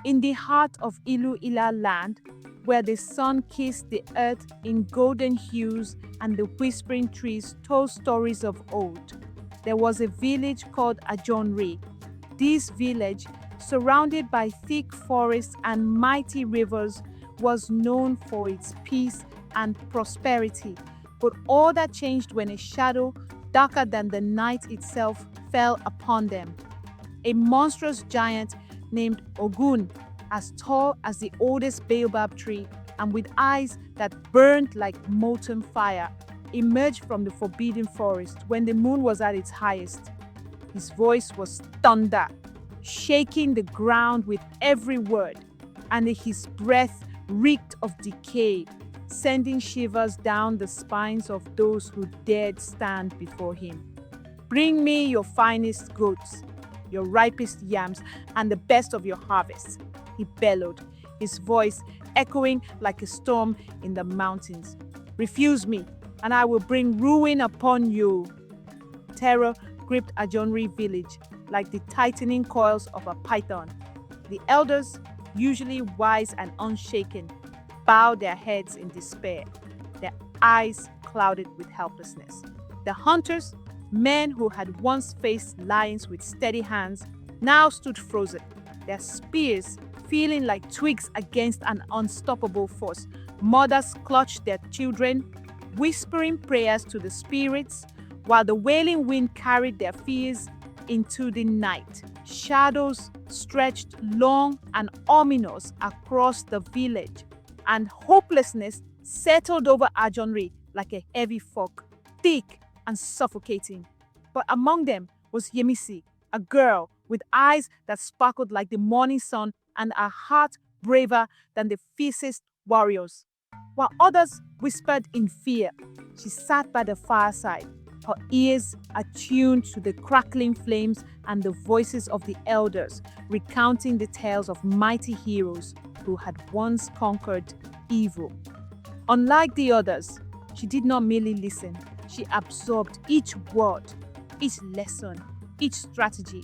In the heart of Ilu Ila land, where the sun kissed the earth in golden hues and the whispering trees told stories of old, there was a village called Ajonrii. This village, surrounded by thick forests and mighty rivers, was known for its peace and prosperity. But all that changed when a shadow, darker than the night itself, fell upon them. A monstrous giant named Ogun, as tall as the oldest baobab tree and with eyes that burned like molten fire, emerged from the forbidden forest when the moon was at its highest. His voice was thunder, shaking the ground with every word, and his breath reeked of decay, sending shivers down the spines of those who dared stand before him. "Bring me your finest goats, your ripest yams, and the best of your harvests," he bellowed, his voice echoing like a storm in the mountains. "Refuse me, and I will bring ruin upon you." Terror gripped Ajonrii village like the tightening coils of a python. The elders, usually wise and unshaken, bowed their heads in despair, their eyes clouded with helplessness. The hunters, men who had once faced lions with steady hands, now stood frozen, their spears feeling like twigs against an unstoppable force. Mothers clutched their children, whispering prayers to the spirits, while the wailing wind carried their fears into the night. Shadows stretched long and ominous across the village, and hopelessness settled over Ajonrii like a heavy fog, thick and suffocating. But among them was Yemisi, a girl with eyes that sparkled like the morning sun and a heart braver than the fiercest warriors. While others whispered in fear, she sat by the fireside, her ears attuned to the crackling flames and the voices of the elders, recounting the tales of mighty heroes who had once conquered evil. Unlike the others, she did not merely listen, she absorbed each word, each lesson, each strategy.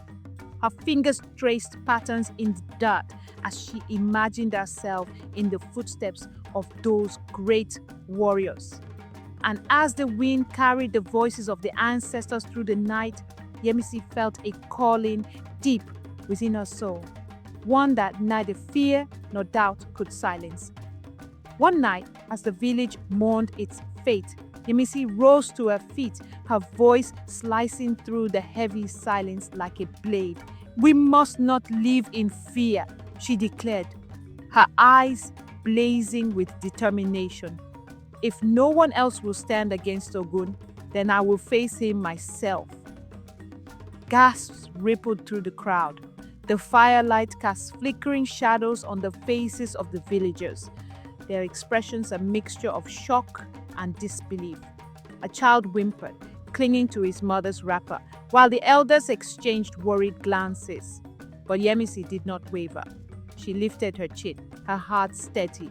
Her fingers traced patterns in the dirt as she imagined herself in the footsteps of those great warriors. And as the wind carried the voices of the ancestors through the night, Yemisi felt a calling deep within her soul, one that neither fear nor doubt could silence. One night, as the village mourned its fate, Yemisi rose to her feet, her voice slicing through the heavy silence like a blade. "We must not live in fear," she declared, her eyes blazing with determination. "If no one else will stand against Ogun, then I will face him myself." Gasps rippled through the crowd. The firelight cast flickering shadows on the faces of the villagers, their expressions a mixture of shock and disbelief. A child whimpered, clinging to his mother's wrapper, while the elders exchanged worried glances. But Yemisi did not waver. She lifted her chin, her heart steady.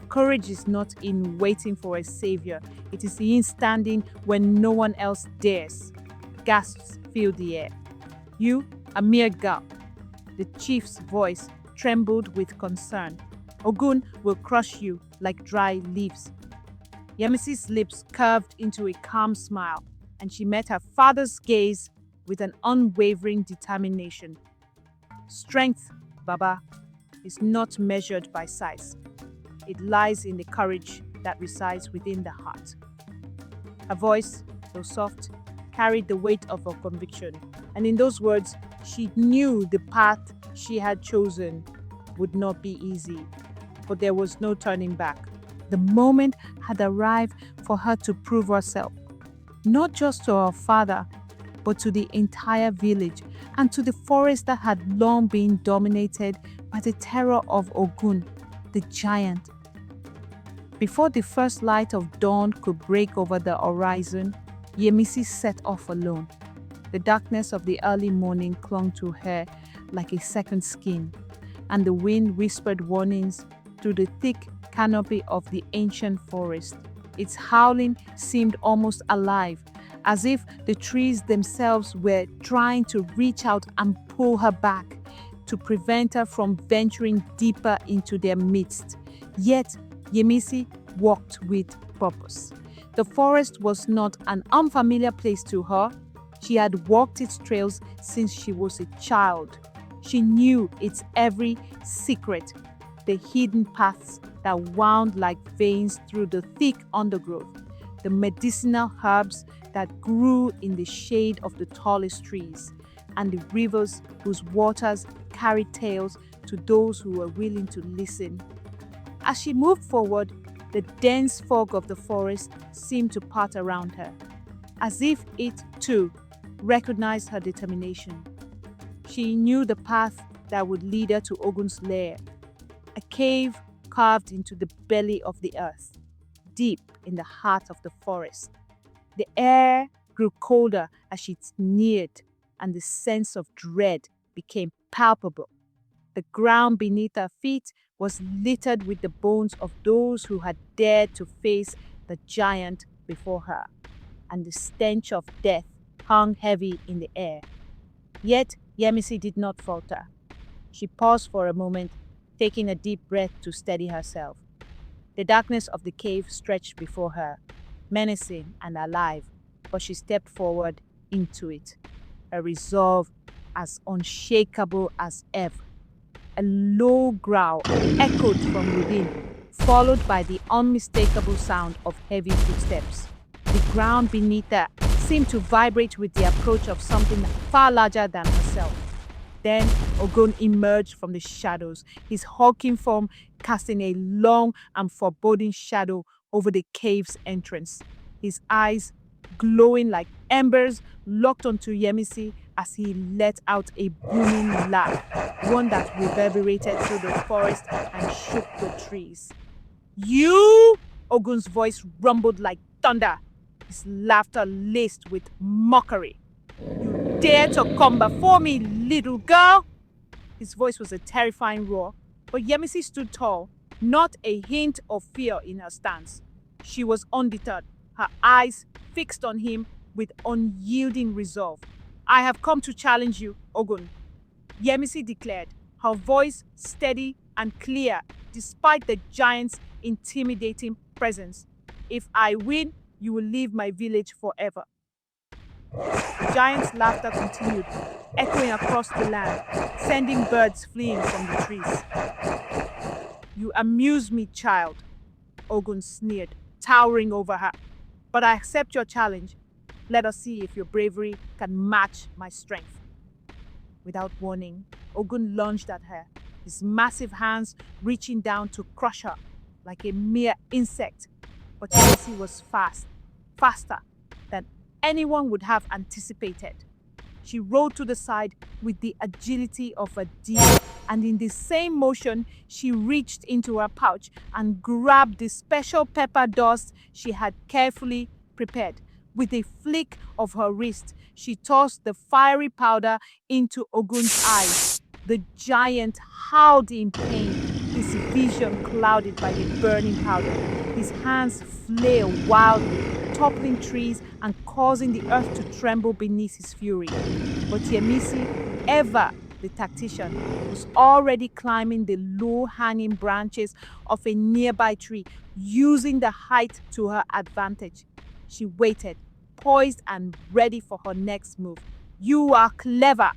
Courage is not in waiting for a savior, it is in standing when no one else dares. Gasps filled the air. "You, a mere girl." The chief's voice trembled with concern. "Ogun will crush you like dry leaves." Yemisi's lips curved into a calm smile, and she met her father's gaze with an unwavering determination. "Strength, Baba, is not measured by size. It lies in the courage that resides within the heart." Her voice, though soft, carried the weight of her conviction, and in those words, she knew the path she had chosen would not be easy. But there was no turning back. The moment had arrived for her to prove herself, not just to her father, but to the entire village and to the forest that had long been dominated by the terror of Ogun, the giant. Before the first light of dawn could break over the horizon, Yemisi set off alone. The darkness of the early morning clung to her like a second skin, and the wind whispered warnings through the thick canopy of the ancient forest. Its howling seemed almost alive, as if the trees themselves were trying to reach out and pull her back. to prevent her from venturing deeper into their midst. Yet, Yemisi walked with purpose. The forest was not an unfamiliar place to her. She had walked its trails since she was a child. She knew its every secret, the hidden paths that wound like veins through the thick undergrowth, the medicinal herbs that grew in the shade of the tallest trees, and the rivers whose waters carried tales to those who were willing to listen. As she moved forward, the dense fog of the forest seemed to part around her, as if it, too, recognized her determination. She knew the path that would lead her to Ogun's lair, a cave carved into the belly of the earth, deep in the heart of the forest. The air grew colder as she neared, and the sense of dread became palpable. The ground beneath her feet was littered with the bones of those who had dared to face the giant before her, and the stench of death hung heavy in the air. Yet Yemisi did not falter. She paused for a moment, taking a deep breath to steady herself. The darkness of the cave stretched before her, menacing and alive, but she stepped forward into it, a resolve as unshakable as ever. A low growl echoed from within, followed by the unmistakable sound of heavy footsteps. The ground beneath her seemed to vibrate with the approach of something far larger than herself. Then Ogun emerged from the shadows, his hulking form casting a long and foreboding shadow over the cave's entrance. His eyes, glowing like embers, locked onto Yemisi as he let out a booming laugh, one that reverberated through the forest and shook the trees. "You!" Ogun's voice rumbled like thunder, his laughter laced with mockery. "You dare to come before me, little girl?" His voice was a terrifying roar, but Yemisi stood tall, not a hint of fear in her stance. She was undeterred, her eyes fixed on him with unyielding resolve. "I have come to challenge you, Ogun," Yemisi declared, her voice steady and clear despite the giant's intimidating presence. "If I win, you will leave my village forever." The giant's laughter continued, echoing across the land, sending birds fleeing from the trees. "You amuse me, child," Ogun sneered, towering over her. "But I accept your challenge. Let us see if your bravery can match my strength." Without warning, Ogun lunged at her, his massive hands reaching down to crush her like a mere insect. But Yemisi was faster than anyone would have anticipated. She rolled to the side with the agility of a deer, and in the same motion, she reached into her pouch and grabbed the special pepper dust she had carefully prepared. With a flick of her wrist, she tossed the fiery powder into Ogun's eyes. The giant howled in pain, his vision clouded by the burning powder. His hands flailed wildly, toppling trees and causing the earth to tremble beneath his fury. But Yemisi, ever the tactician, was already climbing the low-hanging branches of a nearby tree, using the height to her advantage. She waited, poised and ready for her next move. "You are clever,"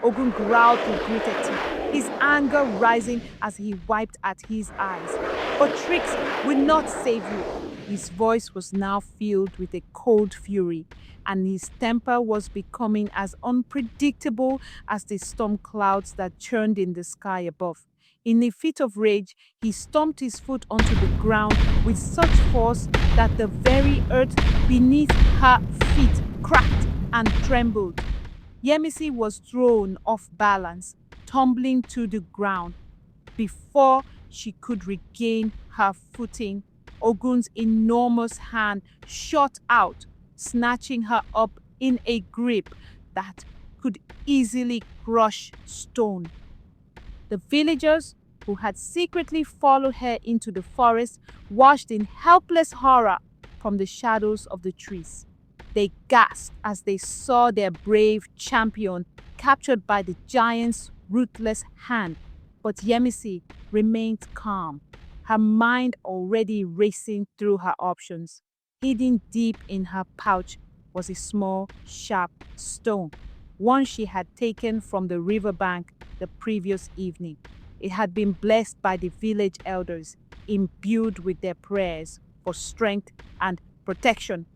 Ogun growled through gritted teeth, his anger rising as he wiped at his eyes. "But tricks will not save you." His voice was now filled with a cold fury, and his temper was becoming as unpredictable as the storm clouds that churned in the sky above. In a fit of rage, he stomped his foot onto the ground with such force that the very earth beneath her feet cracked and trembled. Yemisi was thrown off balance, tumbling to the ground. Before she could regain her footing, Ogun's enormous hand shot out, snatching her up in a grip that could easily crush stone. The villagers, who had secretly followed her into the forest, watched in helpless horror from the shadows of the trees. They gasped as they saw their brave champion captured by the giant's ruthless hand, but Yemisi remained calm, her mind already racing through her options. Hidden deep in her pouch was a small, sharp stone, one she had taken from the riverbank the previous evening. It had been blessed by the village elders, imbued with their prayers for strength and protection.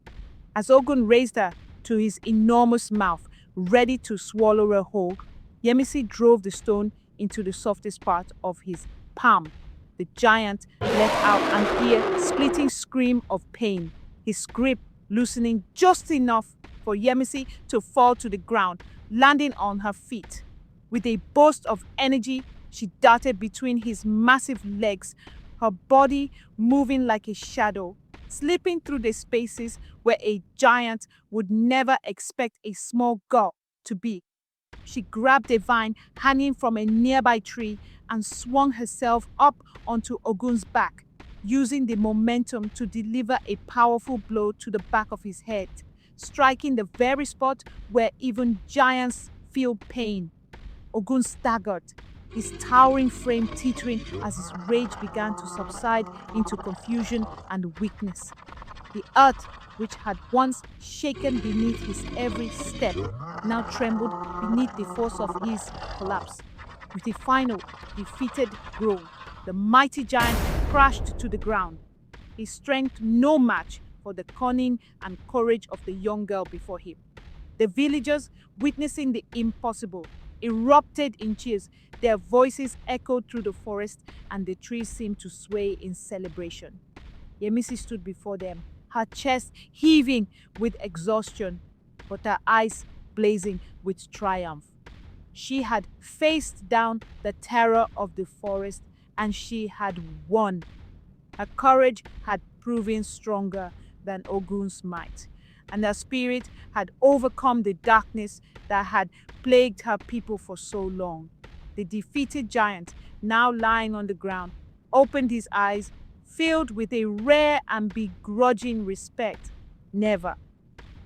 As Ogun raised her to his enormous mouth, ready to swallow her whole, Yemisi drove the stone into the softest part of his palm. The giant let out an ear-splitting scream of pain, his grip loosening just enough for Yemisi to fall to the ground, landing on her feet. With a burst of energy, she darted between his massive legs, her body moving like a shadow, slipping through the spaces where a giant would never expect a small girl to be. She grabbed a vine hanging from a nearby tree and swung herself up onto Ogun's back, using the momentum to deliver a powerful blow to the back of his head, striking the very spot where even giants feel pain. Ogun staggered, his towering frame teetering as his rage began to subside into confusion and weakness. The earth, which had once shaken beneath his every step, now trembled beneath the force of his collapse. With a final, defeated groan, the mighty giant crashed to the ground, his strength no match for the cunning and courage of the young girl before him. The villagers, witnessing the impossible, erupted in cheers. Their voices echoed through the forest, and the trees seemed to sway in celebration. Yemisi stood before them, her chest heaving with exhaustion, but her eyes blazing with triumph. She had faced down the terror of the forest, and she had won. Her courage had proven stronger than Ogun's might, and her spirit had overcome the darkness that had plagued her people for so long. The defeated giant, now lying on the ground, opened his eyes, filled with a rare and begrudging respect. Never,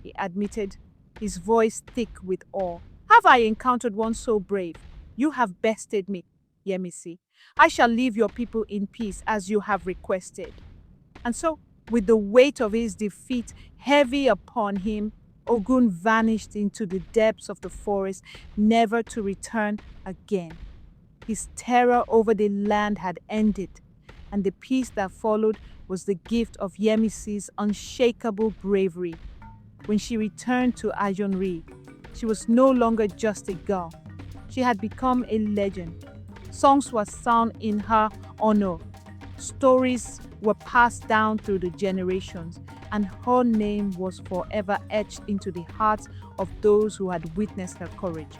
he admitted, his voice thick with awe, have I encountered one so brave. You have bested me, Yemisi. I shall leave your people in peace as you have requested. And so, with the weight of his defeat heavy upon him, Ogun vanished into the depths of the forest, never to return again. His terror over the land had ended, and the peace that followed was the gift of Yemisi's unshakable bravery. When she returned to Ajonrii, she was no longer just a girl. She had become a legend. Songs were sung in her honor. Stories were passed down through the generations, and her name was forever etched into the hearts of those who had witnessed her courage.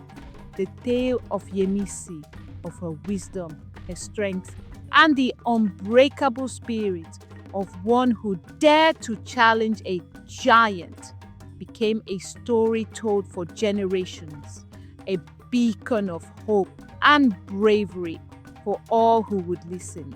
The tale of Yemisi, of her wisdom, her strength, and the unbreakable spirit of one who dared to challenge a giant, became a story told for generations, a beacon of hope and bravery for all who would listen.